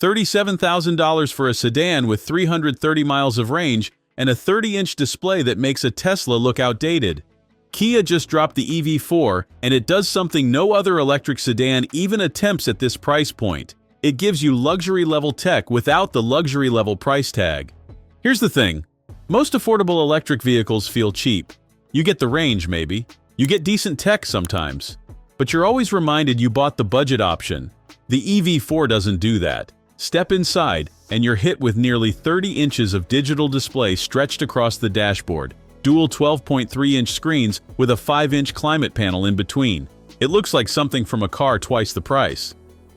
$37,000 for a sedan with 330 miles of range and a 30-inch display that makes a Tesla look outdated. Kia just dropped the EV4, and it does something no other electric sedan even attempts at this price point. It gives you luxury-level tech without the luxury-level price tag. Here's the thing. Most affordable electric vehicles feel cheap. You get the range, maybe. You get decent tech sometimes. But you're always reminded you bought the budget option. The EV4 doesn't do that. Step inside, and you're hit with nearly 30 inches of digital display stretched across the dashboard. Dual 12.3-inch screens with a 5-inch climate panel in between. It looks like something from a car twice the price.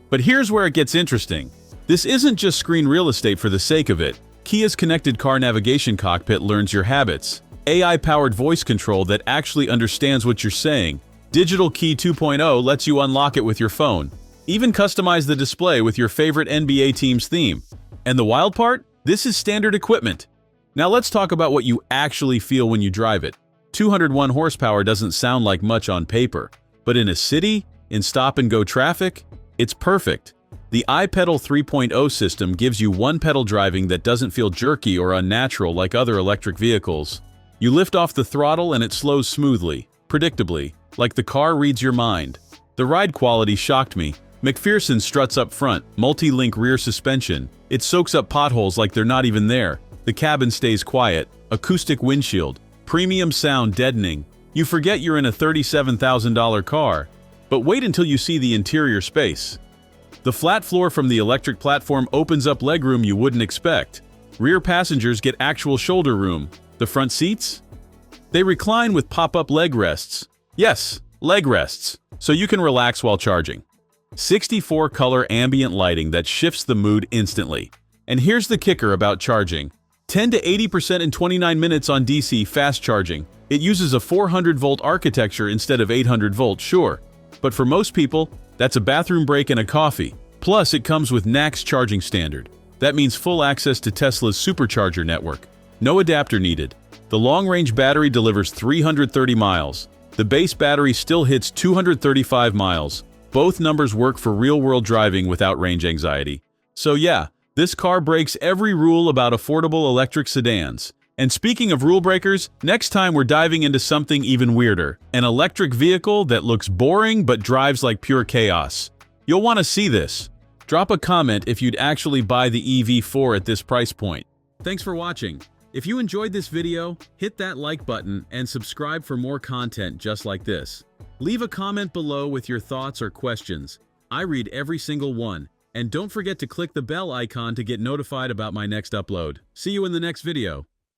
But here's where it gets interesting. This isn't just screen real estate for the sake of it. Kia's connected car navigation cockpit learns your habits. AI-powered voice control that actually understands what you're saying. Digital Key 2.0 lets you unlock it with your phone. Even customize the display with your favorite NBA team's theme. And the wild part? This is standard equipment. Now let's talk about what you actually feel when you drive it. 201 horsepower doesn't sound like much on paper, but in a city, in stop-and-go traffic, it's perfect. The iPedal 3.0 system gives you one-pedal driving that doesn't feel jerky or unnatural like other electric vehicles. You lift off the throttle and it slows smoothly, predictably, like the car reads your mind. The ride quality shocked me. McPherson struts up front, multi-link rear suspension. It soaks up potholes like they're not even there. The cabin stays quiet, acoustic windshield, premium sound deadening. You forget you're in a $37,000 car. But wait until you see the interior space. The flat floor from the electric platform opens up legroom you wouldn't expect. Rear passengers get actual shoulder room. The front seats? They recline with pop-up leg rests. Yes, leg rests, so you can relax while charging. 64-color ambient lighting that shifts the mood instantly. And here's the kicker about charging. 10 to 80% in 29 minutes on DC fast charging. It uses a 400-volt architecture instead of 800-volt, sure. But for most people, that's a bathroom break and a coffee. Plus, it comes with NACS charging standard. That means full access to Tesla's Supercharger network. No adapter needed. The long-range battery delivers 330 miles. The base battery still hits 235 miles. Both numbers work for real-world driving without range anxiety. So yeah, this car breaks every rule about affordable electric sedans. And speaking of rule breakers, next time we're diving into something even weirder. An electric vehicle that looks boring but drives like pure chaos. You'll want to see this. Drop a comment if you'd actually buy the EV4 at this price point. Thanks for watching. If you enjoyed this video, hit that like button and subscribe for more content just like this. Leave a comment below with your thoughts or questions. I read every single one. And don't forget to click the bell icon to get notified about my next upload. See you in the next video.